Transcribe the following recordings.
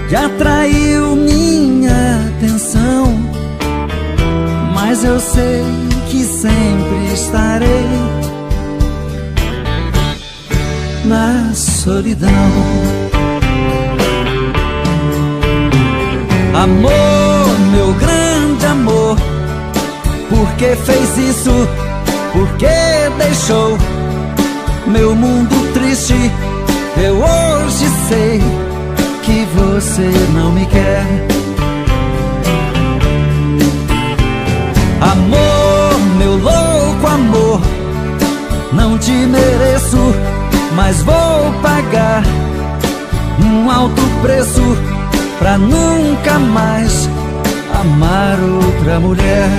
que atraiu minha atenção, mas eu sei que sempre estarei na solidão. Amor, meu grande amor, por que fez isso? Por que deixou meu mundo triste? Eu hoje sei que você não me quer. Amor, meu louco amor, não te mereço, mas vou pagar um alto preço pra nunca mais amar outra mulher.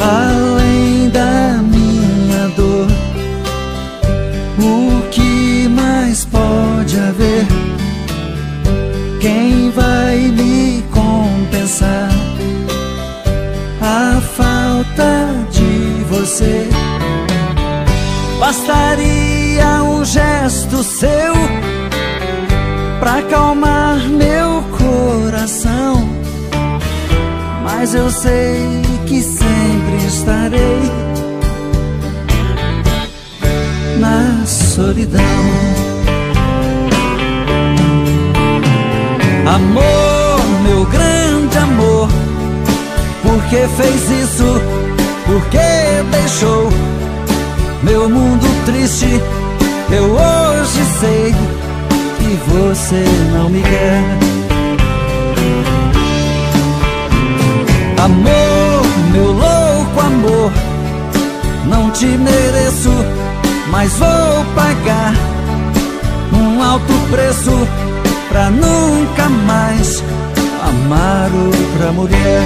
Além da minha dor, o que mais pode haver? Quem vai me compensar a falta de você? Bastaria um gesto seu pra acalmar meu coração, mas eu sei que sempre estarei na solidão. Amor, meu grande amor, por que fez isso? Por que deixou meu mundo triste? Eu hoje sei que você não me quer. Amor, meu louco amor, não te mereço, mas vou pagar um alto preço pra nunca mais amar outra mulher.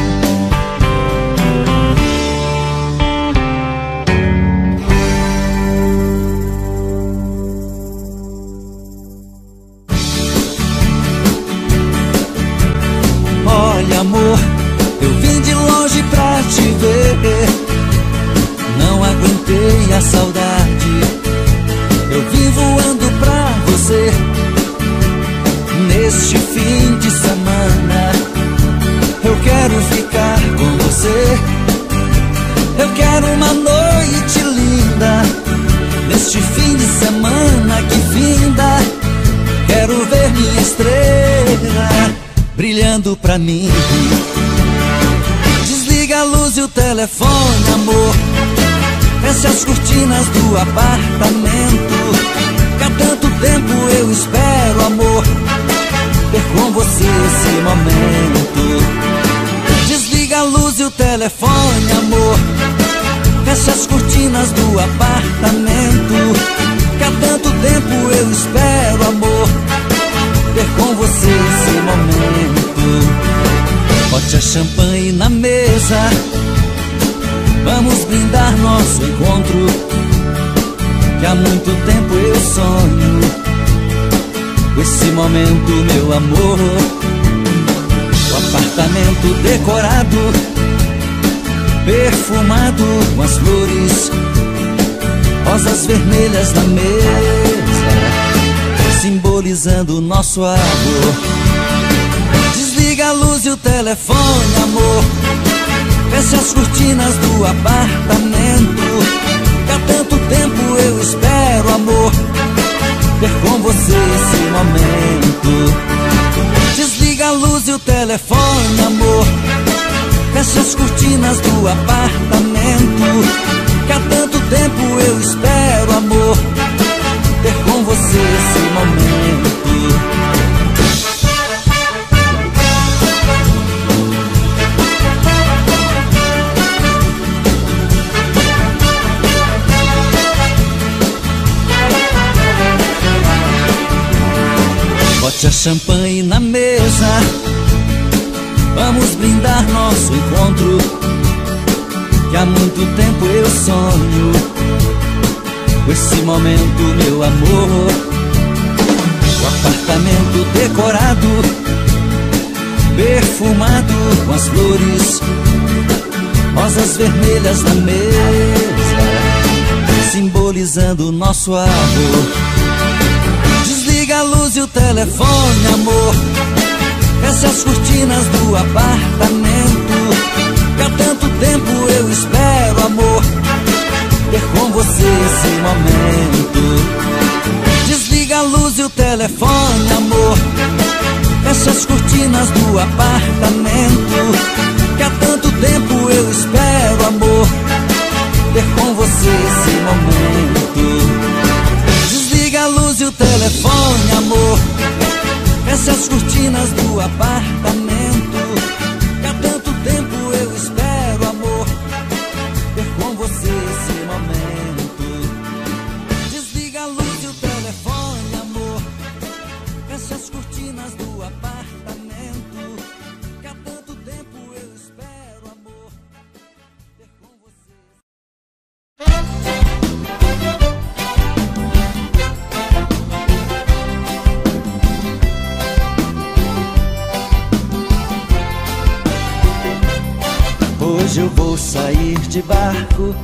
Olha amor, eu vim de longe pra te ver, não aguentei a saudade, eu vim voando pra você. Neste fim de semana eu quero ficar com você, eu quero uma noite linda. Neste fim de semana que finda, quero ver minha estrela brilhando pra mim. Desliga a luz e o telefone, amor, fecha as cortinas do apartamento, que há tanto tempo eu espero, amor, ter com você esse momento. Desliga a luz e o telefone, amor, fecha as cortinas do apartamento, que há tanto tempo eu espero, amor, ter com você esse momento. Bote a champanhe na mesa, vamos brindar nosso encontro, que há muito tempo eu sonho com esse momento, meu amor. O apartamento decorado, perfumado com as flores, rosas vermelhas na mesa, simbolizando o nosso amor. Desliga a luz e o telefone, amor, fecha as cortinas do apartamento, que há tanto tempo eu espero, amor, ter com você esse momento. Desliga a luz e o telefone, amor, fecha as cortinas do apartamento, que há tanto tempo eu espero, amor, ter com você esse momento. Bote a champanhe na mesa, vamos brindar nosso encontro, que há muito tempo eu sonho com esse momento, meu amor. O apartamento decorado, perfumado com as flores, rosas vermelhas na mesa, simbolizando o nosso amor. Desliga a luz e o telefone, amor. Fecha as cortinas do apartamento, que há tanto tempo eu espero, amor, ter com você esse momento. Desliga a luz e o telefone, amor. Fecha as cortinas do apartamento, que há tanto tempo eu espero, amor, ter com você esse momento. Desliga a luz e o telefone, amor. Fecha as cortinas do apartamento, que há tanto tempo eu espero, amor, ter com você esse momento. Desliga a luz e o telefone, amor. Fecha as cortinas do apartamento, que há tanto tempo eu espero, amor, ter com você. Hoje eu vou sair de barco,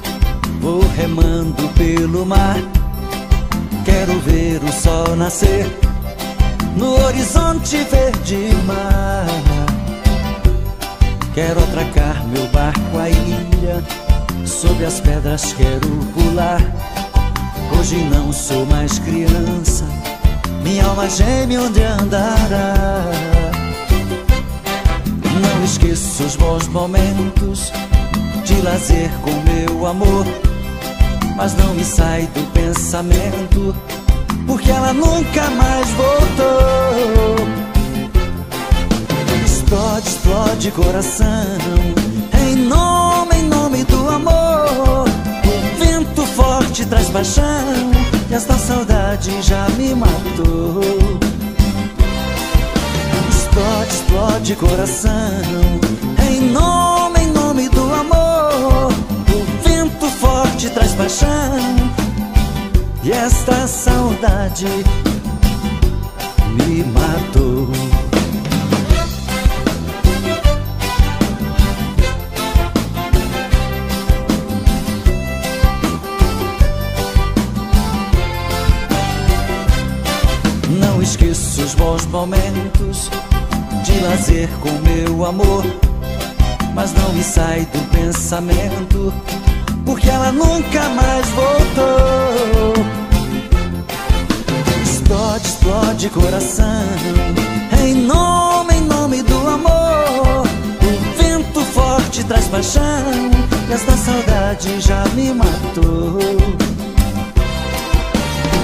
vou remando pelo mar. Quero ver o sol nascer no horizonte verde mar. Quero atracar meu barco à ilha, sobre as pedras quero pular. Hoje não sou mais criança, minha alma geme onde andará. Não esqueço os bons momentos de lazer com meu amor, mas não me sai do pensamento, porque ela nunca mais voltou. Explode, explode coração, em nome do amor. O vento forte traz paixão, e esta saudade já me matou. Explode, explode coração, em nome do amor. O vento forte traz paixão, e esta saudade me matou. Não esqueço os bons momentos de lazer com meu amor, mas não me sai do pensamento, porque ela nunca mais voltou. Explode, explode coração, em nome do amor. O vento forte traz paixão, e esta saudade já me matou.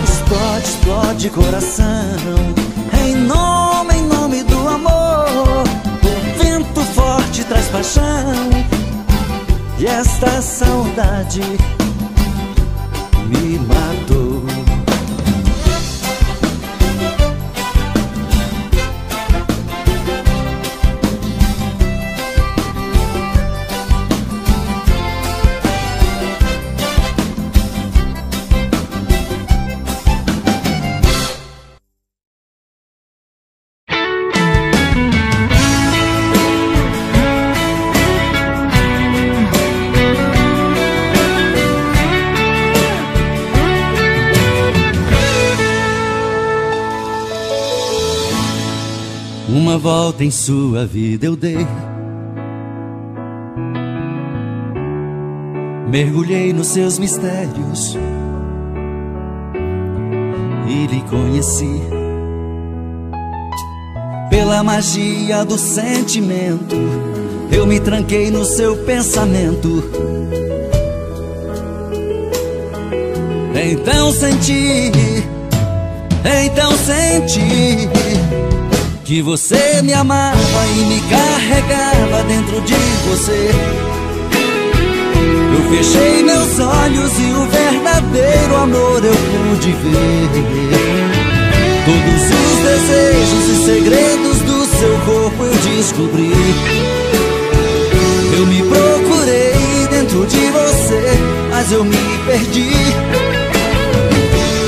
Explode, explode coração, em nome do amor. O vento forte traz paixão, e esta saudade me matou. Uma volta em sua vida eu dei, mergulhei nos seus mistérios e lhe conheci. Pela magia do sentimento, eu me tranquei no seu pensamento. Então senti que você me amava e me carregava dentro de você. Eu fechei meus olhos e o verdadeiro amor eu pude ver. Todos os desejos e segredos do seu corpo eu descobri. Eu me procurei dentro de você, mas eu me perdi.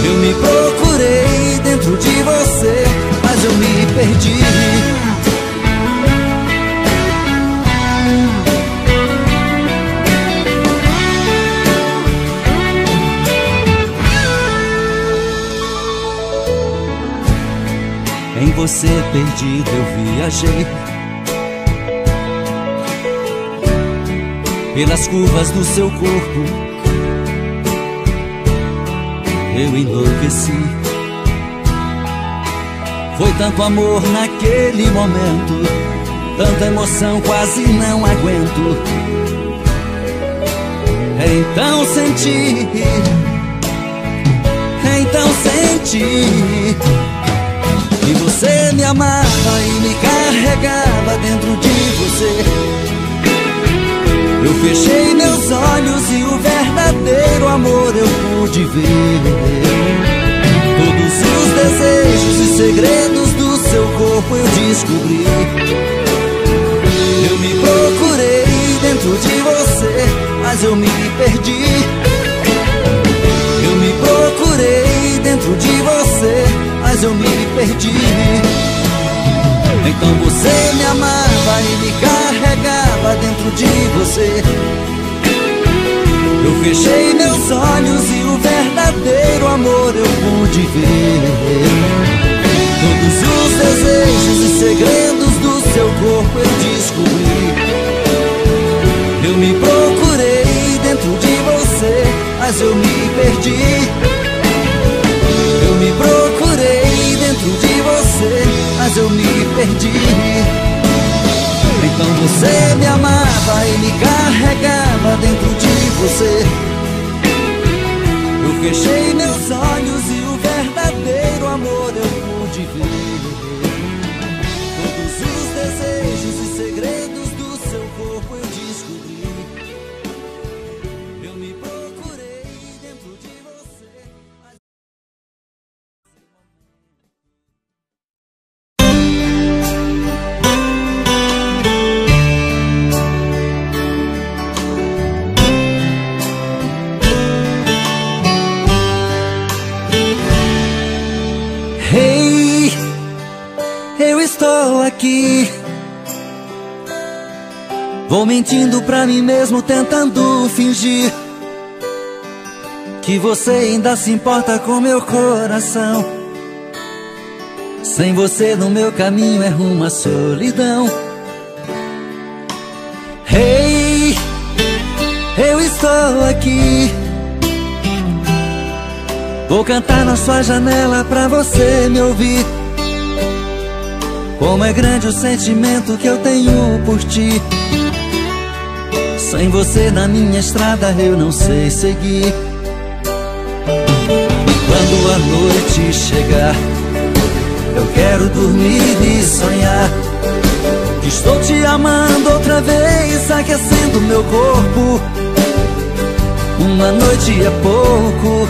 Eu me procurei dentro de você, mas eu me perdi. você perdido eu viajei pelas curvas do seu corpo, eu enlouqueci. Foi tanto amor naquele momento, tanta emoção, quase não aguento. Então senti que você me amava e me carregava dentro de você. Eu fechei meus olhos e o verdadeiro amor eu pude ver. Todos os desejos e segredos do seu corpo eu descobri. Eu me procurei dentro de você, mas eu me perdi. Eu me procurei dentro de você, mas eu me perdi. Então você me amava e me carregava dentro de você. Eu fechei meus olhos e o verdadeiro amor eu pude ver. Todos os desejos e segredos do seu corpo eu descobri. Eu me procurei dentro de você, mas eu me perdi. Eu me procurei dentro de você, mas eu me perdi. Então você me amava e me carregava dentro de você. Eu fechei meus olhos e o verdadeiro amor eu pude ver. Todos os desejos e segredos do seu corpo eu descobri. Eu me procurei dentro de você. Hey, eu estou aqui. Vou mentindo pra mim mesmo, tentando fingir que você ainda se importa com meu coração. Sem você no meu caminho é rumo à solidão. Hey, eu estou aqui. Vou cantar na sua janela pra você me ouvir. Como é grande o sentimento que eu tenho por ti. Sem você na minha estrada eu não sei seguir. E quando a noite chegar, eu quero dormir e sonhar que estou te amando outra vez, aquecendo meu corpo. Uma noite é pouco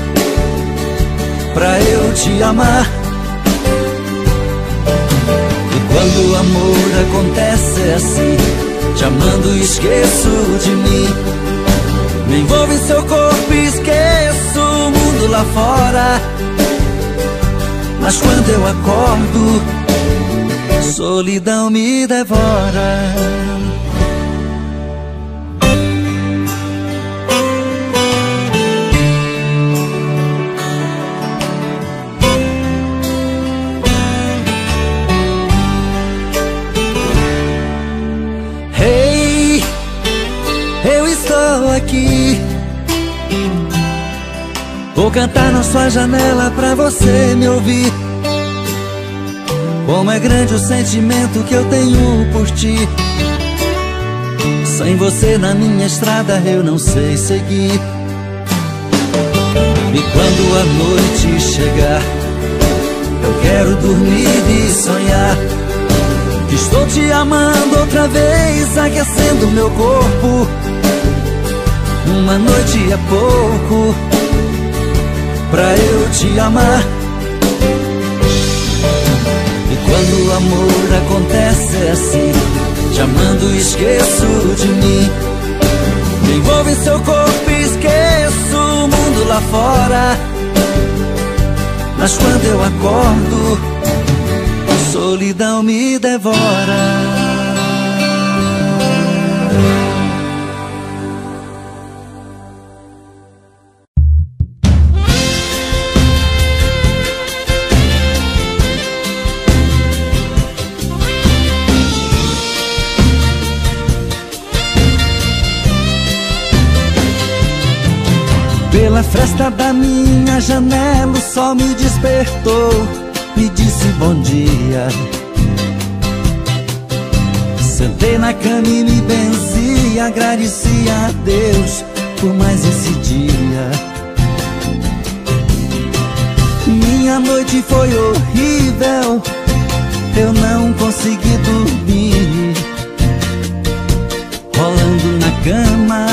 pra eu te amar. E quando o amor acontece é assim, te amando esqueço de mim. Me envolvo em seu corpo e esqueço o mundo lá fora. Mas quando eu acordo, solidão me devora. Aqui vou cantar na sua janela pra você me ouvir. Como é grande o sentimento que eu tenho por ti. Sem você na minha estrada eu não sei seguir. E quando a noite chegar, eu quero dormir e sonhar que estou te amando outra vez, aquecendo meu corpo. Uma noite é pouco pra eu te amar. E quando o amor acontece é assim, te amando esqueço de mim. Me envolvo em seu corpo e esqueço o mundo lá fora. Mas quando eu acordo, solidão me devora. Pela fresta da minha janela o sol me despertou, me disse bom dia. Sentei na cama e me benzi, agradeci a Deus por mais esse dia. Minha noite foi horrível, eu não consegui dormir, rolando na cama,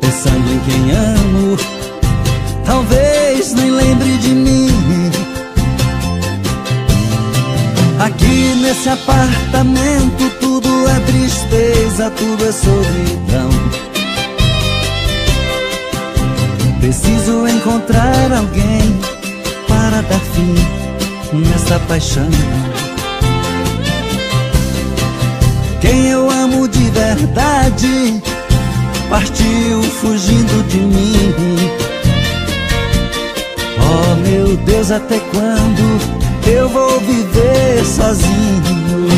pensando em quem amo. Talvez nem lembre de mim. Aqui nesse apartamento tudo é tristeza, tudo é solidão. Preciso encontrar alguém para dar fim nessa paixão. Quem eu amo de verdade partiu fugindo de mim. Oh meu Deus, até quando eu vou viver sozinho?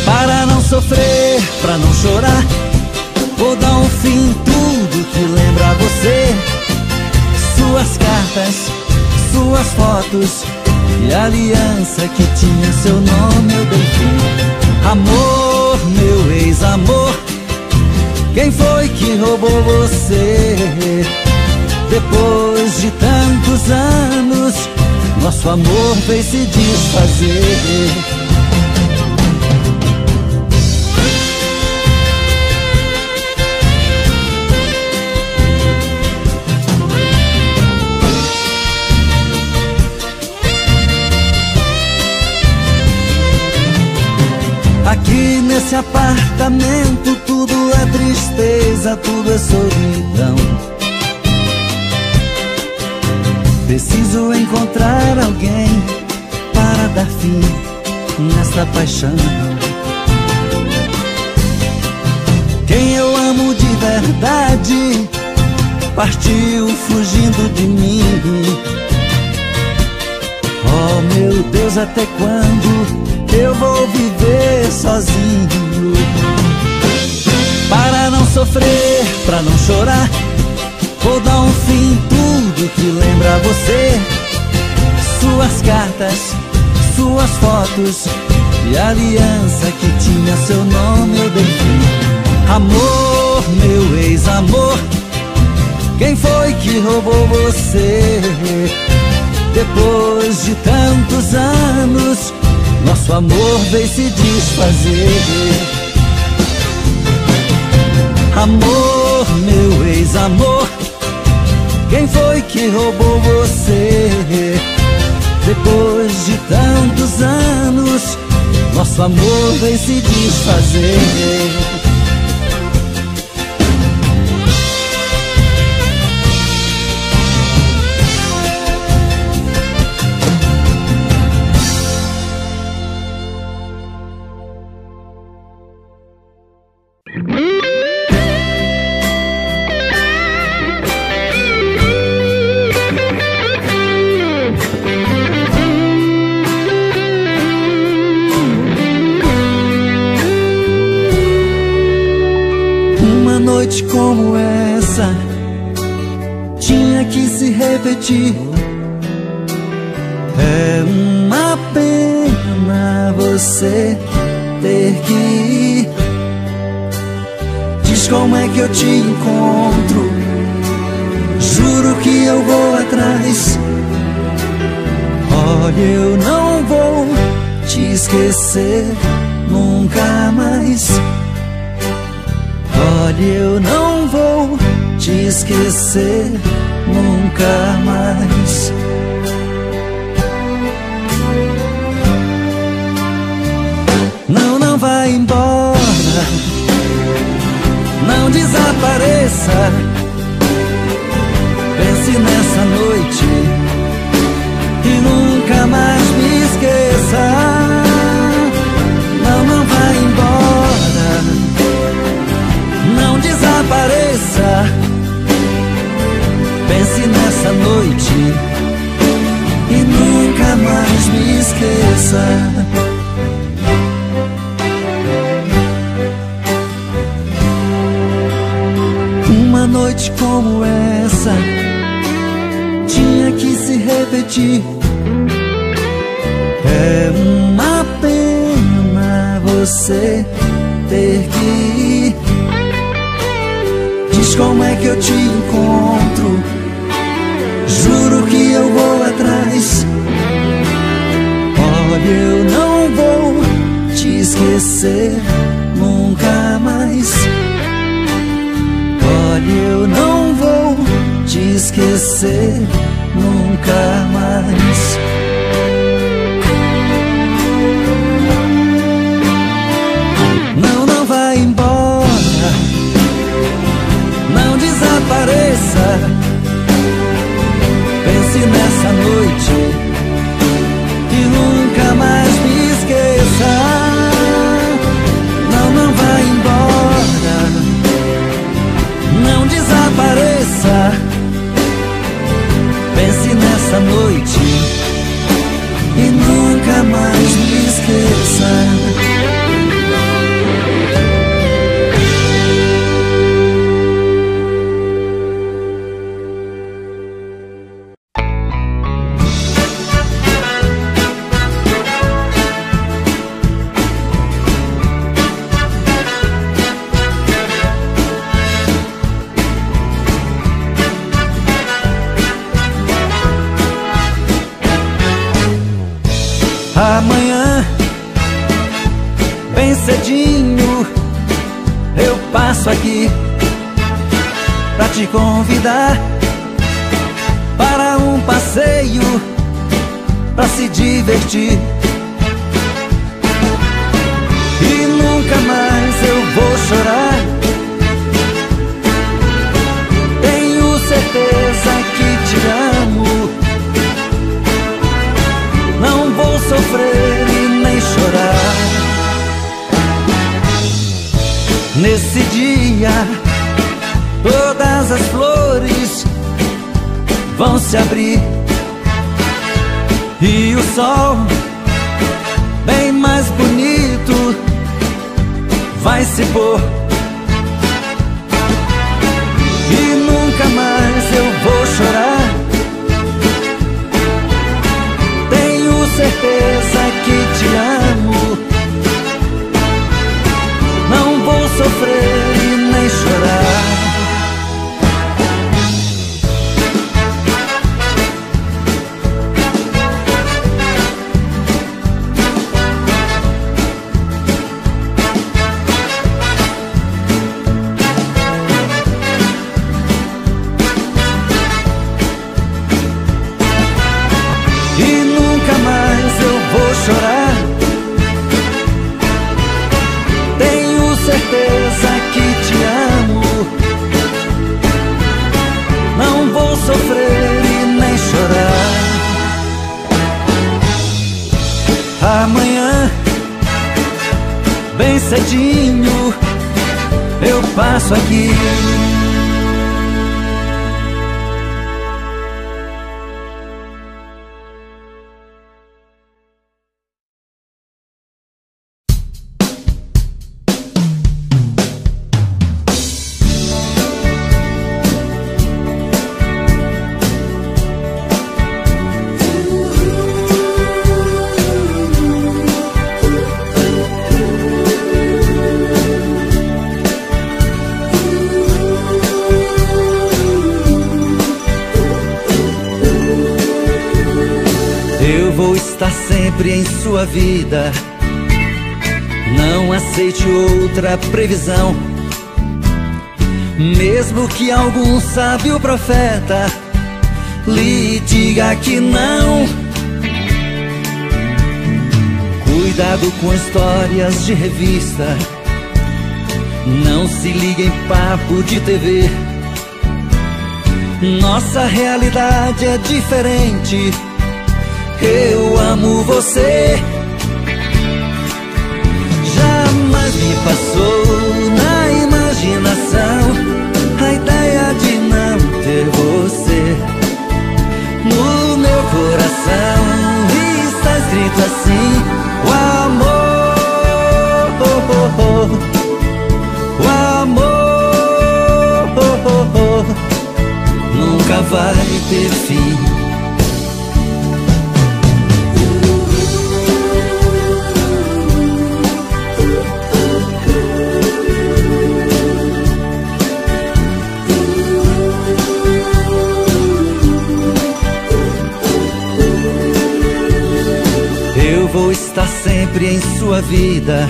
Para não sofrer, pra não chorar, vou dar um fim em tudo que lembra você. Suas cartas, suas fotos e a aliança que tinha seu nome eu dei fim. Amor, meu ex-amor, quem foi que roubou você? Depois de tantos anos, nosso amor veio se desfazer. Aqui nesse apartamento tudo é tristeza, tudo é solidão. Preciso encontrar alguém para dar fim nesta paixão. Quem eu amo de verdade partiu fugindo de mim. Oh meu Deus, até quando eu vou viver sozinho? Para não sofrer, pra não chorar, vou dar um fim em tudo que lembra você. Suas cartas, suas fotos e a aliança que tinha seu nome eu dei fim. Amor, meu ex-amor, quem foi que roubou você? Depois de tantos anos, nosso amor veio se desfazer. Amor, meu ex-amor, quem foi que roubou você? Depois de tantos anos, nosso amor veio se desfazer. Noite como essa tinha que se repetir. É uma pena você ter que ir. Diz como é que eu te encontro, juro que eu vou atrás. Olha, eu não vou te esquecer nunca mais. Olha, eu não vou te esquecer nunca mais. Não, não vai embora, não desapareça. Pense nessa noite e nunca mais me esqueça. Não, não vai embora, não desapareça. Pense nessa noite e nunca mais me esqueça. Uma noite noite como essa tinha que se repetir. É uma pena você ter que ir. Diz como é que eu te encontro, juro que eu vou atrás. Olha, eu não vou te esquecer nunca mais. Olha, eu não vou te esquecer nunca mais. Não, não vai embora, não desapareça. Pense nessa noite e nunca mais me esqueça. Não, não vai embora, não desapareça. Pense nessa noite e nunca mais me esqueça. Amanhã, bem cedinho, eu passo aqui pra te convidar para um passeio, pra se divertir. E nunca mais eu vou chorar. Tenho certeza que te amo. Não vou sofrer e nem chorar. Nesse dia, todas as flores vão se abrir e o sol, bem mais bonito, vai se pôr. E nunca mais eu vou chorar. Certeza que te amo. Não vou sofrer e nem chorar. Chorar. Tenho certeza que te amo. Não vou sofrer e nem chorar. Amanhã, bem cedinho, eu passo aqui. Sempre em sua vida, não aceite outra previsão. Mesmo que algum sábio profeta lhe diga que não. Cuidado com histórias de revista, não se ligue em papo de TV. Nossa realidade é diferente. Eu amo você. Jamais me passou na imaginação a ideia de não ter você. No meu coração está escrito assim: o amor, o amor. nunca vai ter fim. Eu vou estar sempre em sua vida,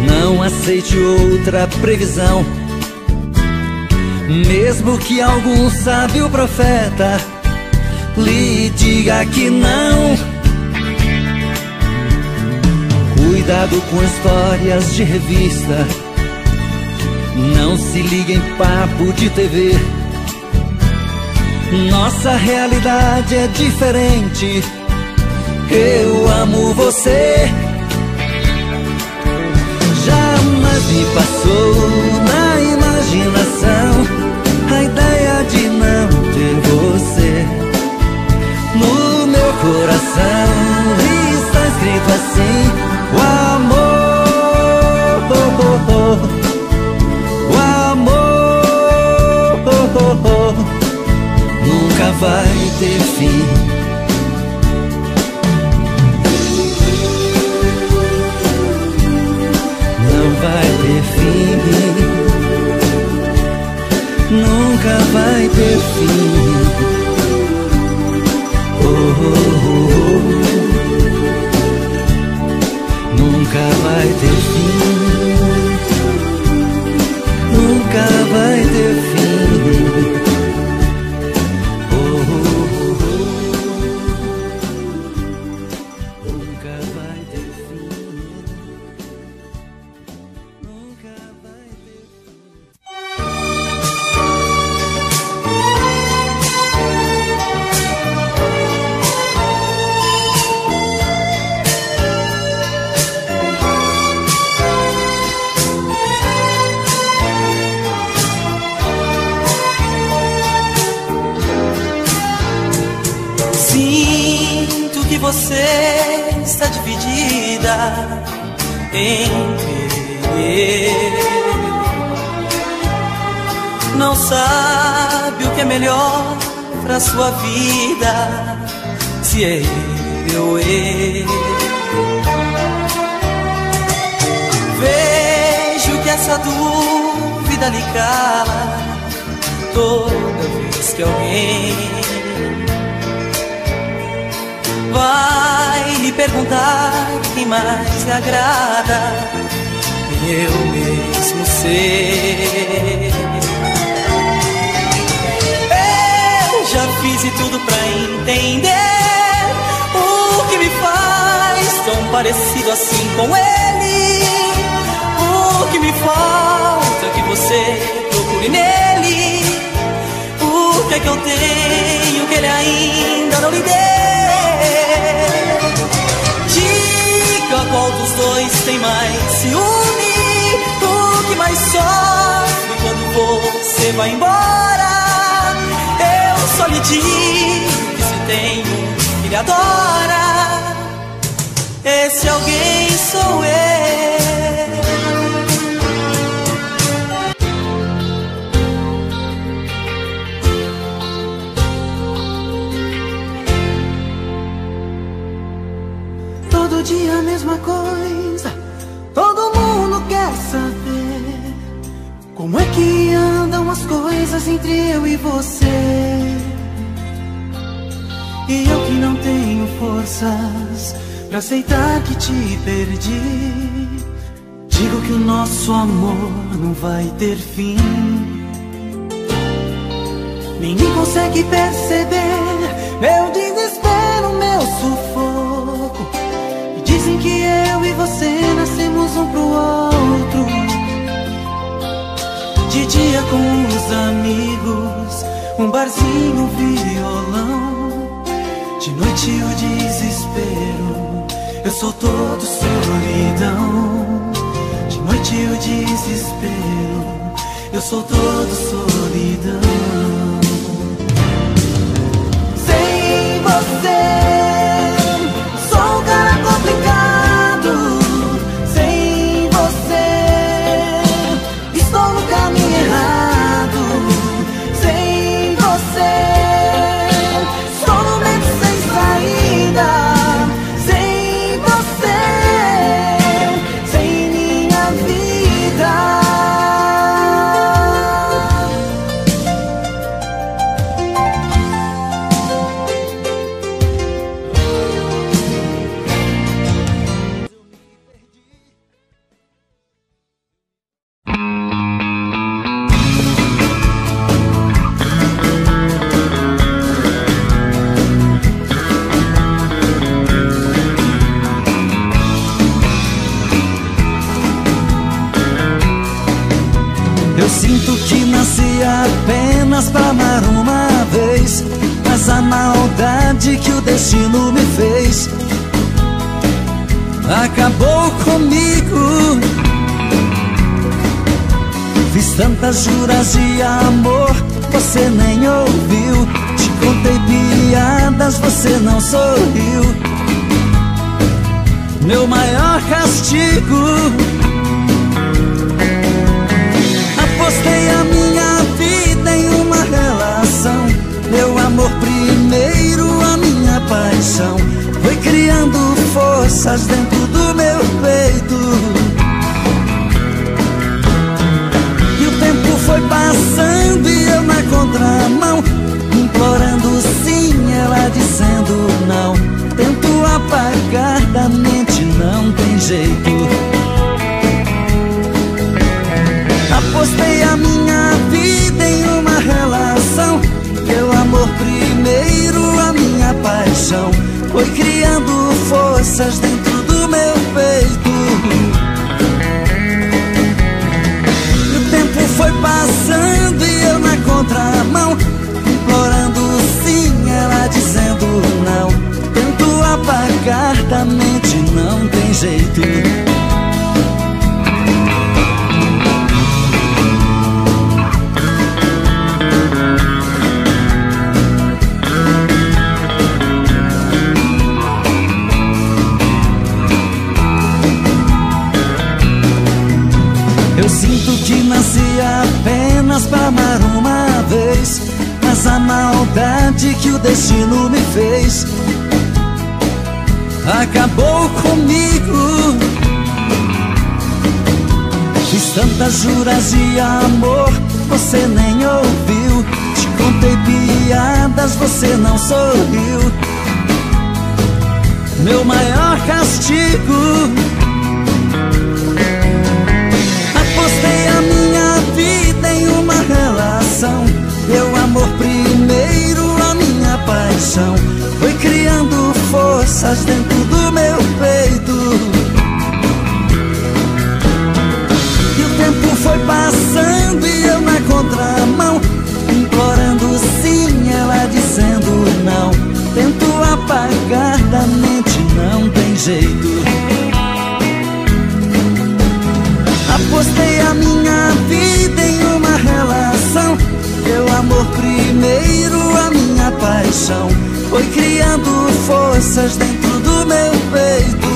não aceite outra previsão. Mesmo que algum sábio profeta lhe diga que não. Cuidado com histórias de revista, não se ligue em papo de TV. Nossa realidade é diferente. Eu amo você. Jamais me passou na imaginação a ideia de não ter você. No meu coração está escrito assim: o amor, o amor nunca vai ter fim. Vai ter fim, nunca vai ter fim. Nunca vai ter fim, nunca vai ter fim. Você está dividida em querer, não sabe o que é melhor pra sua vida, se é eu ou ele. Vejo que essa dúvida lhe cala toda vez que alguém vai lhe perguntar quem mais lhe agrada, eu mesmo sei. Eu já fiz de tudo pra entender o que me faz tão parecido assim com ele. O que me falta é que você procure nele. O que é que eu tenho que ele ainda não lhe deu? Diga qual dos dois tem mais ciúme, o que mais sofre quando você vai embora. Eu só lhe digo que se tem um que lhe adora, esse alguém sou eu. Todo dia a mesma coisa, todo mundo quer saber como é que andam as coisas entre eu e você. E eu que não tenho forças pra aceitar que te perdi, digo que o nosso amor não vai ter fim. Ninguém consegue perceber meu desespero, meu sufoco. Dizem que eu e você nascemos um pro outro. De dia com os amigos, um barzinho, um violão. De noite o desespero, eu sou todo solidão. De noite o desespero, eu sou todo solidão. Sem você sou um cara complicado. Sem você estou no caminho errado. Sem Eu sinto que nasci apenas pra amar uma vez, mas a maldade que o destino me fez acabou comigo. Fiz tantas juras de amor, você nem ouviu. Te contei piadas, você não sorriu. Meu maior castigo, apostei a minha vida em uma relação. Meu amor primeiro, a minha paixão, foi criando forças dentro do meu peito. E o tempo foi passando e eu na contramão, implorando sim, ela dizendo não. Tento apagar da mente, não tem jeito. Apostei a minha vida em uma relação. Meu amor primeiro, a minha paixão, foi criando forças dentro do meu peito. E o tempo foi passando e eu na contramão, implorando sim, ela dizendo não. Tento apagar da mente, não tem jeito. Eu sinto que nasci apenas pra amar uma vez, mas a maldade que o destino me fez acabou comigo. Fiz tantas juras de amor, você nem ouviu. Te contei piadas, você não sorriu. Meu maior castigo, apostei a minha vida em uma relação. Meu amor primeiro, a minha paixão, foi criando forças dentro do meu peito. E o tempo foi passando e eu na contramão, implorando sim, ela dizendo não. Tento apagar da mente, não tem jeito. Apostei a minha vida em uma relação. Meu amor primeiro, a minha paixão, foi criando forças dentro do meu peito.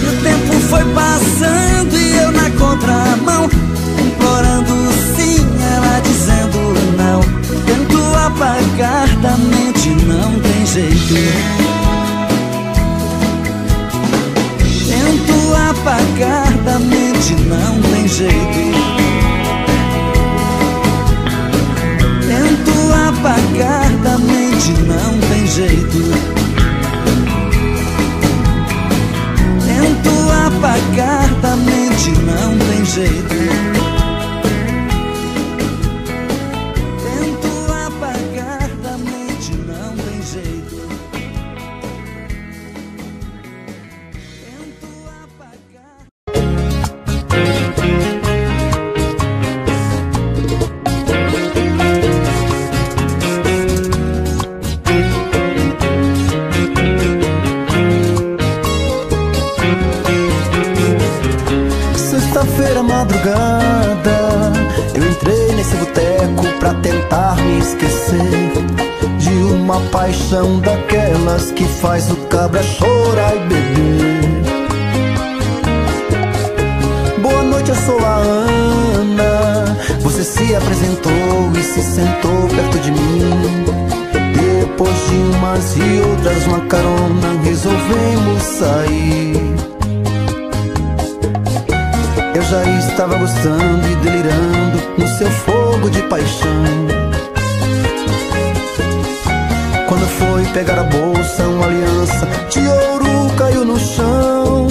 E o tempo foi passando e eu na contramão, implorando sim, ela dizendo não. Tento apagar da mente, não tem jeito. Tento apagar da mente, não tem jeito. Tento apagar da mente, não tem jeito. Tento apagar da mente, não tem jeito. Tento apagar da mente, não tem jeito. Tento apagar. Sexta-feira, madrugada, eu entrei nesse boteco pra tentar me esquecer de uma paixão daquelas que faz o cabra chorar e beber. Boa noite, eu sou a Ana. Você se apresentou e se sentou perto de mim. Depois de umas e outras, uma carona, resolvemos sair. Eu já estava gostando e delirando no seu fogo de paixão. Quando foi pegar a bolsa, uma aliança de ouro caiu no chão.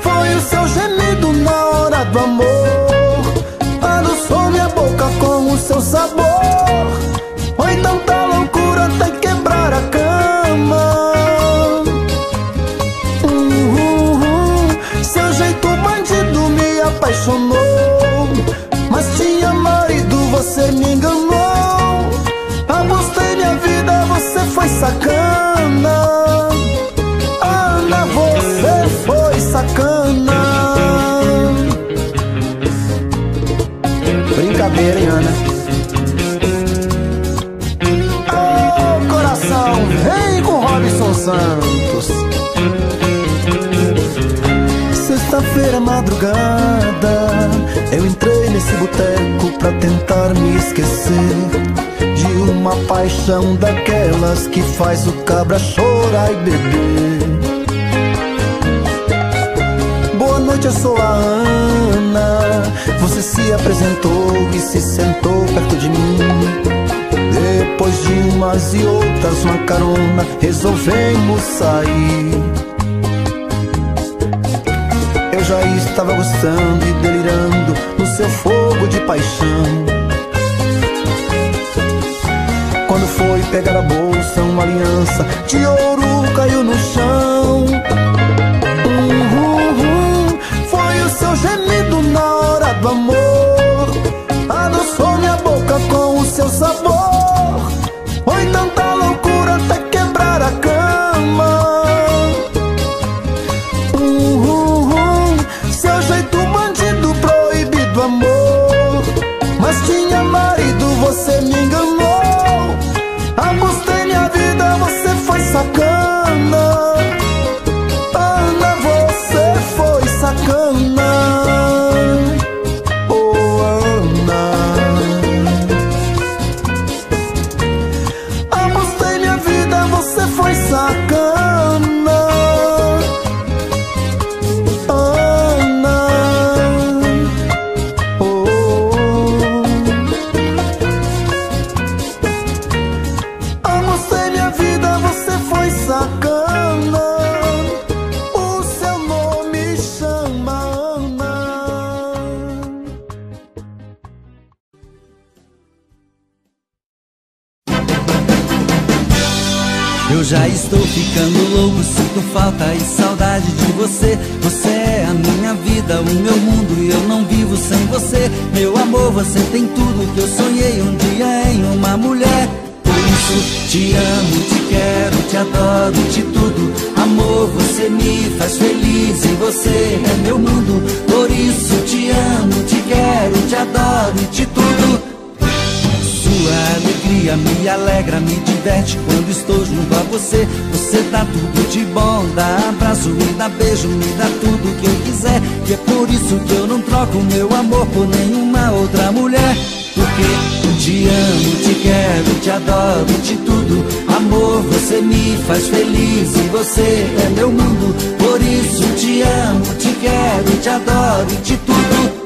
Foi o seu gemido na hora do amor, adoçou minha boca com o seu sabor. Foi tanta loucura até quebrar a cama. primeira madrugada eu entrei nesse boteco pra tentar me esquecer de uma paixão daquelas que faz o cabra chorar e beber. Boa noite, eu sou a Ana. Você se apresentou e se sentou perto de mim. Depois de umas e outras, uma carona, resolvemos sair. Eu já estava gostando e delirando no seu fogo de paixão. Quando foi pegar a bolsa, uma aliança de ouro caiu no chão. Foi o seu gemido na hora do amor, adoçou minha boca com o seu sabor. Foi tanta loucura até quebrar a cama. Seu jeito bandido, proibido amor, mas tinha marido, você me enganou. Apostei minha vida, você foi sacana. Ana, você foi sacana. Oh, Ana. Apostei minha vida, você foi sacana. Ana. Oh. Apostei minha vida, você foi sacana. O seu nome chama Ana. Eu já estou ficando louco, sinto falta e saudade de você. Você é a minha vida, o meu mundo e eu não vivo sem você. Meu amor, você tem tudo que eu sonhei um dia em uma mulher. Por isso te amo, te quero, te adoro, te tudo. Amor, você me faz feliz e você é meu mundo. Por isso te amo, te quero, te adoro e te tudo. Sua alegria me alegra, me diverte quando estou junto a você. Você dá tudo de bom, dá abraço, me dá beijo, me dá tudo que eu quiser. E é por isso que eu não troco meu amor por nenhuma outra mulher. Porque te amo, te quero, te adoro, te tudo. Amor, você me faz feliz e você é meu mundo. Por isso te amo, te quero, te adoro e te tudo.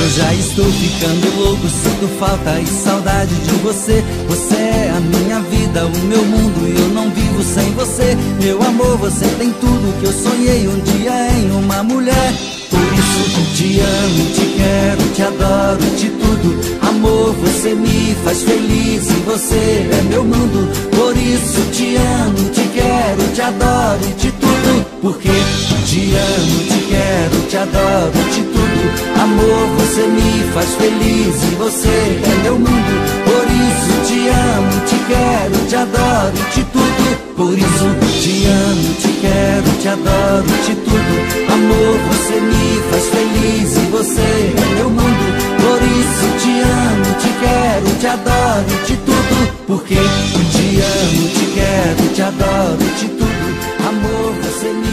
Eu já estou ficando louco, sinto falta e saudade de você. Você é a minha vida, o meu mundo e eu não vivo sem você. Meu amor, você tem tudo que eu sonhei um dia em uma mulher. Por isso te amo, te quero, te adoro, te tudo. Amor, você me faz feliz e você é meu mundo. Por isso te amo, te quero, te adoro e te tudo. Porque te amo, te quero, te adoro, te tudo. Amor, você me faz feliz e você é meu mundo. Por isso te amo, te quero, te adoro e te tudo. Por isso te amo, te quero, te adoro, te tudo. Amor, você me faz feliz e você é meu mundo. Por isso te amo, te quero, te adoro e te tudo. Porque te amo, te quero, te adoro, te tudo. Amor, você me